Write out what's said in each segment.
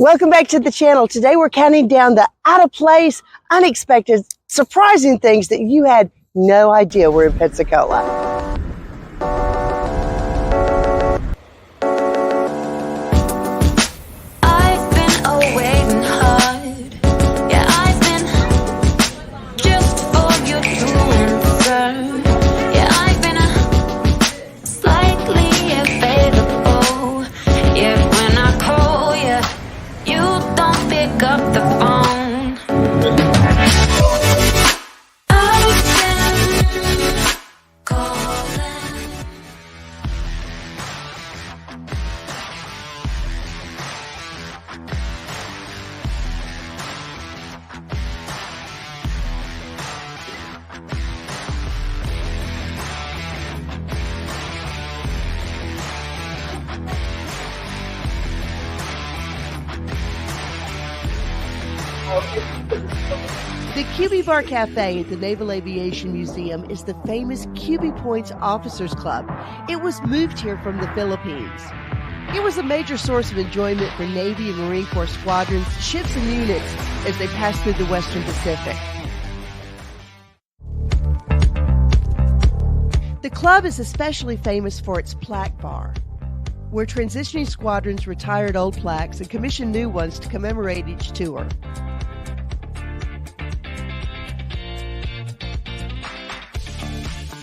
Welcome back to the channel. Today we're counting down the out of place, unexpected, surprising things that you had no idea were in Pensacola. I've been awaiting hard. Yeah, I've been just for you to answer. Yeah, I've been slightly available. Yet when I call you, you don't pick up the phone. I've been calling. The QB Bar Cafe at the Naval Aviation Museum is the famous QB Points Officers Club. It was moved here from the Philippines. It was a major source of enjoyment for Navy and Marine Corps squadrons, ships, and units as they passed through the Western Pacific. The club is especially famous for its plaque bar, where transitioning squadrons retired old plaques and commissioned new ones to commemorate each tour.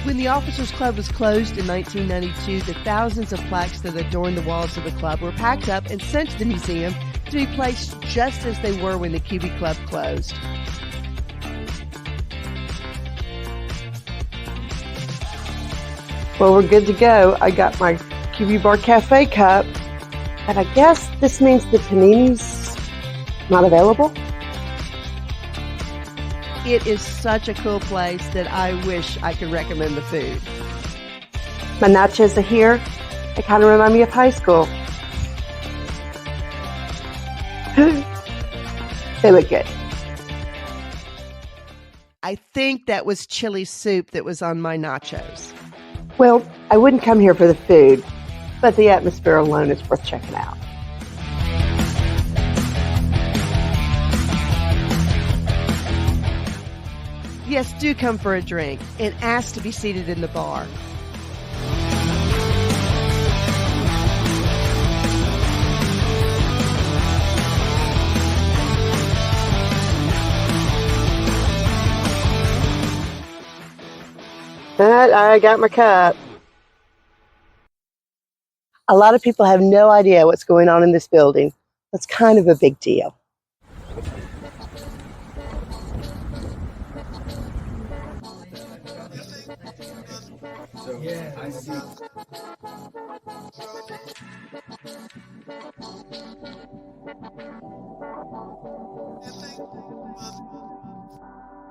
When the Officers Club was closed in 1992, the thousands of plaques that adorned the walls of the club were packed up and sent to the museum to be placed just as they were when the QB Club closed. Well, we're good to go. I got my QB Bar Cafe cup, and I guess this means the panini's not available. It is such a cool place that I wish I could recommend the food. My nachos are here. They kind of remind me of high school. They look good. I think that was chili soup that was on my nachos. Well, I wouldn't come here for the food, but the atmosphere alone is worth checking out. Yes, do come for a drink and ask to be seated in the bar. I got my cup. A lot of people have no idea what's going on in this building. That's kind of a big deal. Yeah, I see.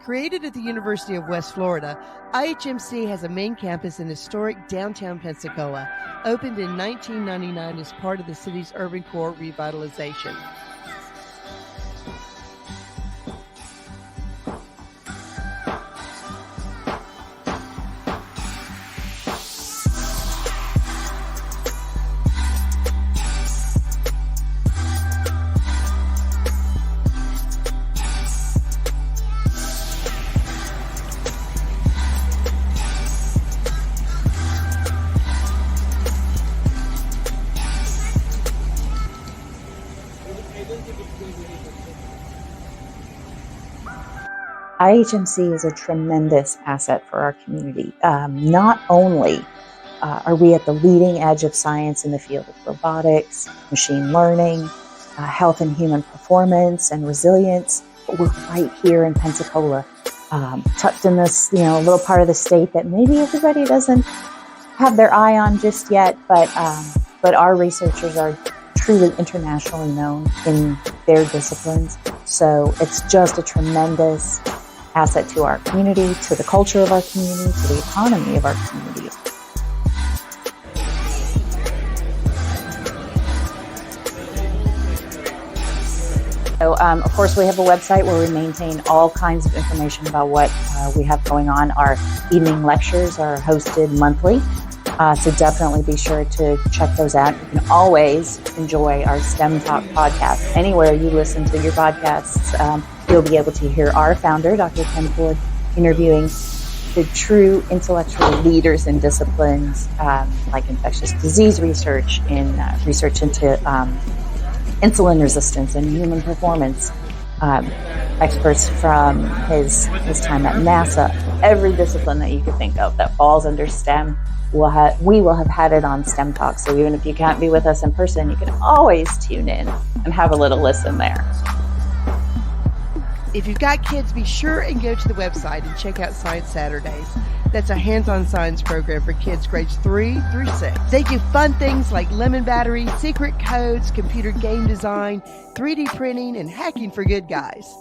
Created at the University of West Florida, IHMC has a main campus in historic downtown Pensacola, opened in 1999 as part of the city's urban core revitalization. IHMC is a tremendous asset for our community. Not only are we at the leading edge of science in the field of robotics, machine learning, health and human performance, and resilience, but we're right here in Pensacola, tucked in this little part of the state that maybe everybody doesn't have their eye on just yet, but our researchers are truly internationally known in their disciplines. So it's just a tremendous asset to our community, to the culture of our community, to the economy of our community. So, of course, we have a website where we maintain all kinds of information about what we have going on. Our evening lectures are hosted monthly. So definitely be sure to check those out. You can always enjoy our STEM Talk podcast. Anywhere you listen to your podcasts, you'll be able to hear our founder, Dr. Ken Ford, interviewing the true intellectual leaders in disciplines like infectious disease research, in research into insulin resistance and human performance. Experts from his time at NASA, every discipline that you could think of that falls under STEM, we will have had it on STEM Talk. So even if you can't be with us in person, you can always tune in and have a little listen there. If you've got kids, be sure and go to the website and check out Science Saturdays. That's a hands-on science program for kids grades 3 through 6. They do fun things like lemon battery, secret codes, computer game design, 3D printing, and hacking for good guys.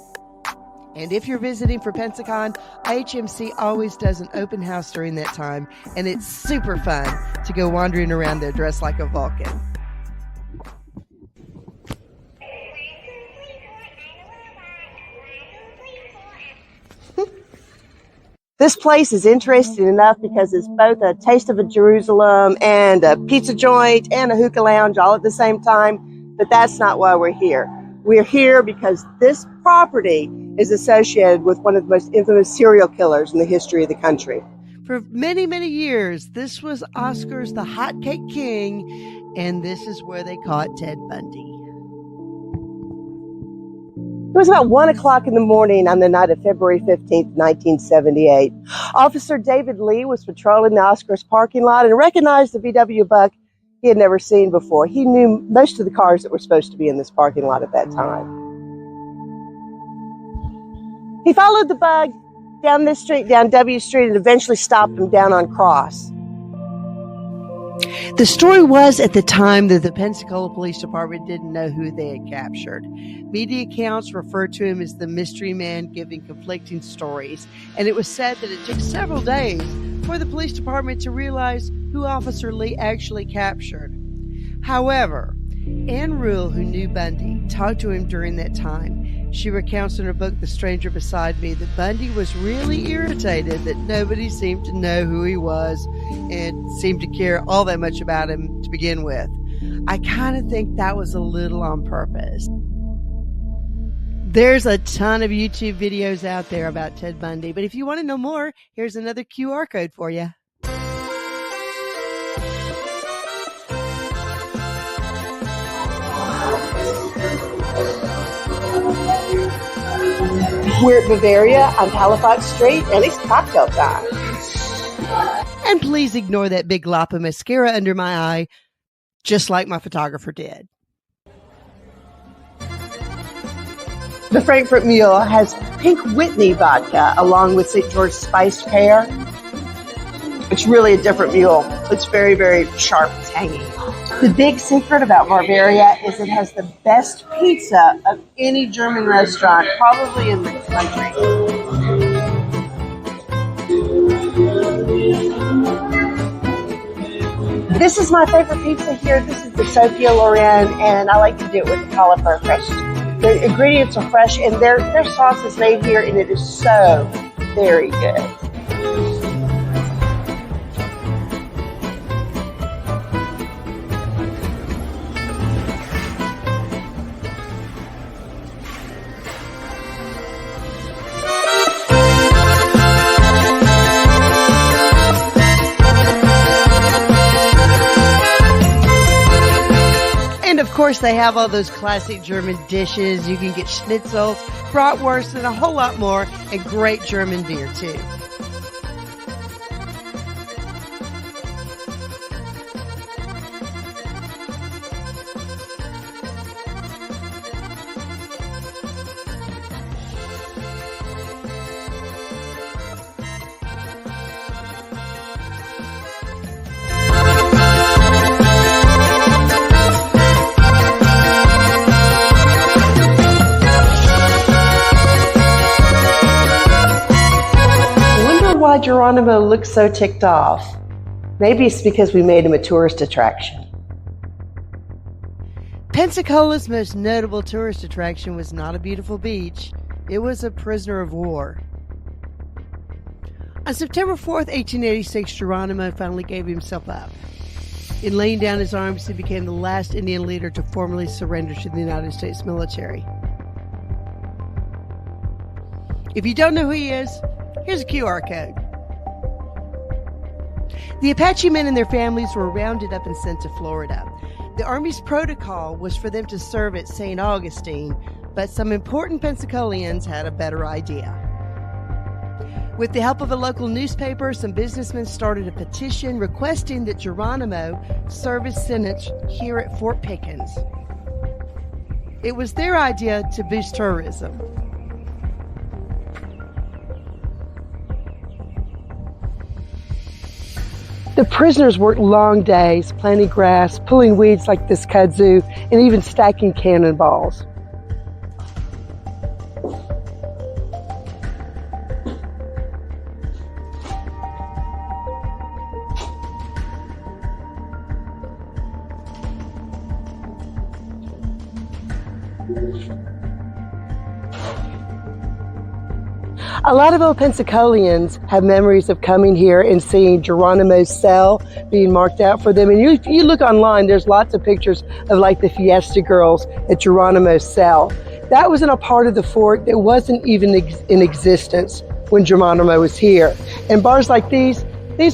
And if you're visiting for Pensacola, IHMC always does an open house during that time, and it's super fun to go wandering around there dressed like a Vulcan. This place is interesting enough because it's both a taste of a Jerusalem and a pizza joint and a hookah lounge all at the same time, but that's not why we're here. We're here because this property is associated with one of the most infamous serial killers in the history of the country. For many, many years, this was Oscar's the Hotcake King, and this is where they caught Ted Bundy. It was about 1 o'clock in the morning on the night of February 15th, 1978. Officer David Lee was patrolling the Oscar's parking lot and recognized a VW Buck he had never seen before. He knew most of the cars that were supposed to be in this parking lot at that time. He followed the Bug down this street, down W Street, and eventually stopped him down on Cross. The story was at the time that the Pensacola Police Department didn't know who they had captured. Media accounts referred to him as the mystery man, giving conflicting stories, and it was said that it took several days for the police department to realize who Officer Lee actually captured. However, Ann Rule, who knew Bundy, talked to him during that time. She recounts in her book, The Stranger Beside Me, that Bundy was really irritated that nobody seemed to know who he was and seemed to care all that much about him to begin with. I kind of think that was a little on purpose. There's a ton of YouTube videos out there about Ted Bundy, but if you want to know more, here's another QR code for you. We're at Bavaria on Halifax Street, and it's cocktail time. And please ignore that big glop of mascara under my eye, just like my photographer did. The Frankfurt Mule has Pink Whitney vodka along with St. George spiced pear. It's really a different mule. It's very, very sharp, tangy. The big secret about Bavaria is it has the best pizza of any German restaurant, probably in the country. This is my favorite pizza here. This is the Sophia Loren, and I like to do it with the cauliflower fresh. The ingredients are fresh, and their sauce is made here, and it is so very good. Of course, they have all those classic German dishes. You can get schnitzels, bratwurst, and a whole lot more, and great German beer, too. Why Geronimo looks so ticked off. Maybe it's because we made him a tourist attraction. Pensacola's most notable tourist attraction was not a beautiful beach. It was a prisoner of war. On September 4th, 1886, Geronimo finally gave himself up. In laying down his arms, he became the last Indian leader to formally surrender to the United States military. If you don't know who he is, here's a QR code. The Apache men and their families were rounded up and sent to Florida. The Army's protocol was for them to serve at St. Augustine, but some important Pensacolians had a better idea. With the help of a local newspaper, some businessmen started a petition requesting that Geronimo serve his sentence here at Fort Pickens. It was their idea to boost tourism. The prisoners worked long days, planting grass, pulling weeds like this kudzu, and even stacking cannonballs. A lot of old Pensacolians have memories of coming here and seeing Geronimo's cell being marked out for them. And you look online, there's lots of pictures of like the Fiesta girls at Geronimo's cell. That wasn't a part of the fort that wasn't even in existence when Geronimo was here. And bars like these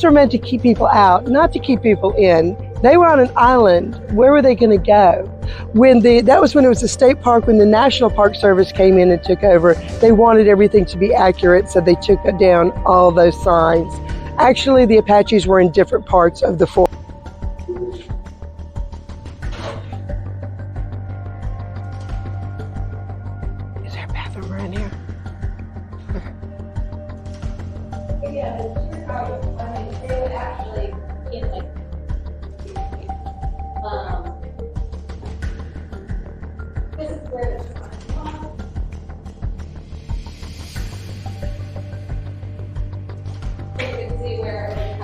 were meant to keep people out, not to keep people in. They were on an island. Where were they going to go? That was when it was a state park. When the National Park Service came in and took over, they wanted everything to be accurate, so they took down all those signs. Actually, the Apaches were in different parts of the fort. Is there a bathroom around here? Yeah, they would actually get like this is where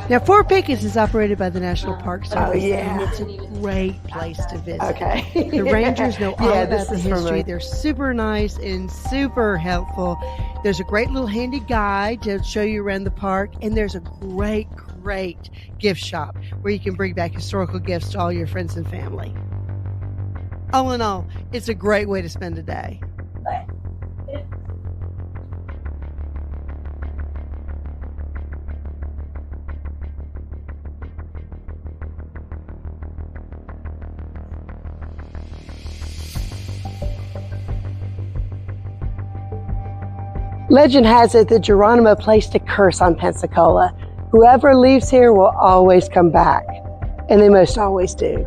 Now, Fort Pickens is operated by the National Park Service, yeah. and it's a great place to visit. Okay. The rangers know all about this the is history. They're super nice and super helpful. There's a great little handy guide to show you around the park, and there's a great gift shop where you can bring back historical gifts to all your friends and family. All in all, it's a great way to spend a day. Legend has it that Geronimo placed a curse on Pensacola. Whoever leaves here will always come back, and they most always do.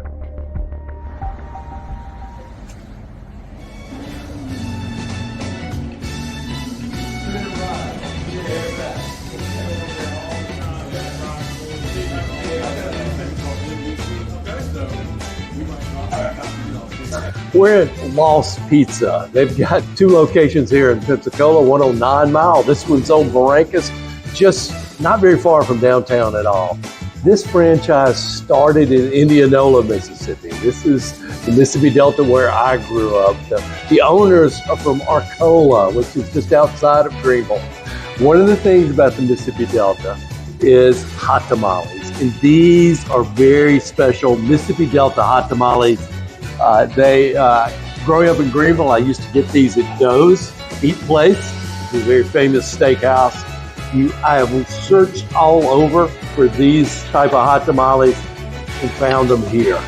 We're at Lost Pizza. They've got 2 locations here in Pensacola, one on 9 Mile. This one's on Barrancas, just not very far from downtown at all. This franchise started in Indianola, Mississippi. This is the Mississippi Delta where I grew up. The owners are from Arcola, which is just outside of Greenville. One of the things about the Mississippi Delta is hot tamales. And these are very special Mississippi Delta hot tamales. Growing up in Greenville, I used to get these at Doe's Eat Place, which is a very famous steakhouse. I have searched all over for these type of hot tamales and found them here.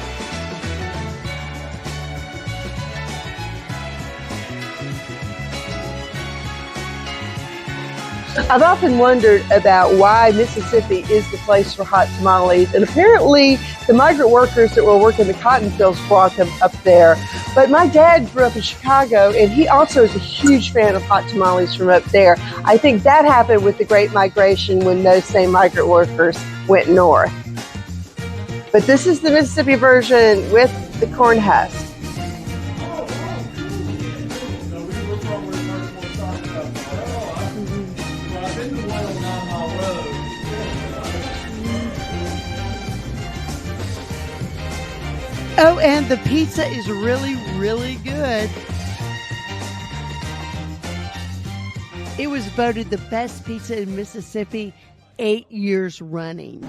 I've often wondered about why Mississippi is the place for hot tamales, and apparently the migrant workers that were working the cotton fields brought them up there. But my dad grew up in Chicago, and he also is a huge fan of hot tamales from up there. I think that happened with the Great Migration when those same migrant workers went north. But this is the Mississippi version with the corn husk. Oh, and the pizza is really, really good. It was voted the best pizza in Mississippi 8 years running.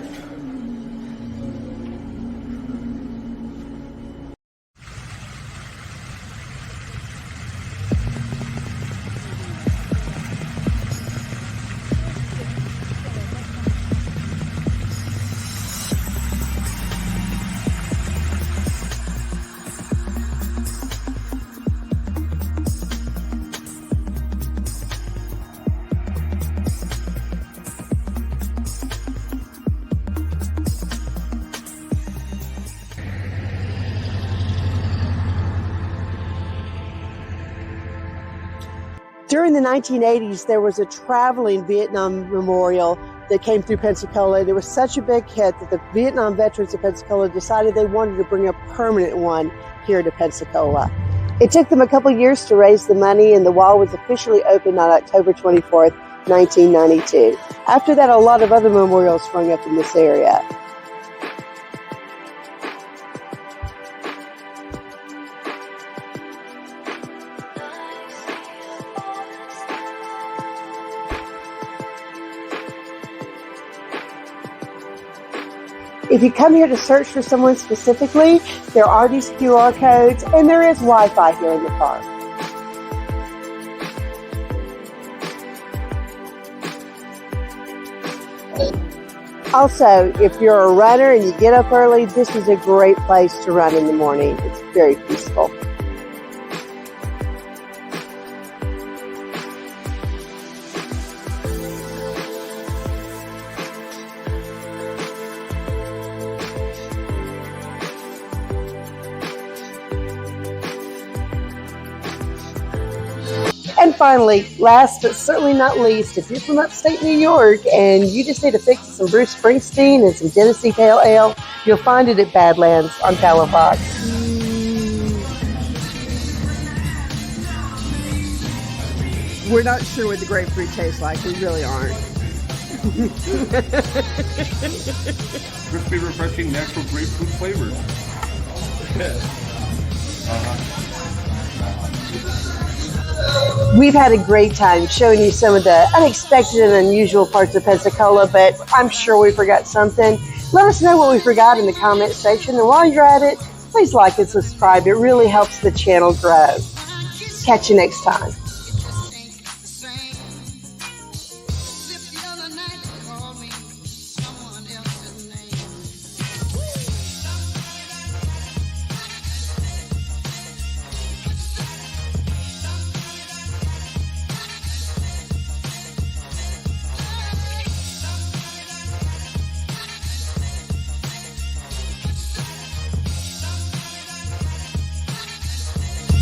During the 1980s, there was a traveling Vietnam memorial that came through Pensacola. It was such a big hit that the Vietnam veterans of Pensacola decided they wanted to bring a permanent one here to Pensacola. It took them a couple years to raise the money, and the wall was officially opened on October 24th, 1992. After that, a lot of other memorials sprung up in this area. If you come here to search for someone specifically, there are these QR codes, and there is Wi-Fi here in the park. Also, if you're a runner and you get up early, this is a great place to run in the morning. It's very peaceful. And finally, last but certainly not least, if you're from upstate New York and you just need a fix of some Bruce Springsteen and some Tennessee Pale Ale, you'll find it at Badlands on Palafox. We're not sure what the grapefruit tastes like. We really aren't. Crispy, refreshing, natural grapefruit flavors. We've had a great time showing you some of the unexpected and unusual parts of Pensacola, but I'm sure we forgot something. Let us know what we forgot in the comment section, and while you're at it, please like and subscribe. It really helps the channel grow. Catch you next time.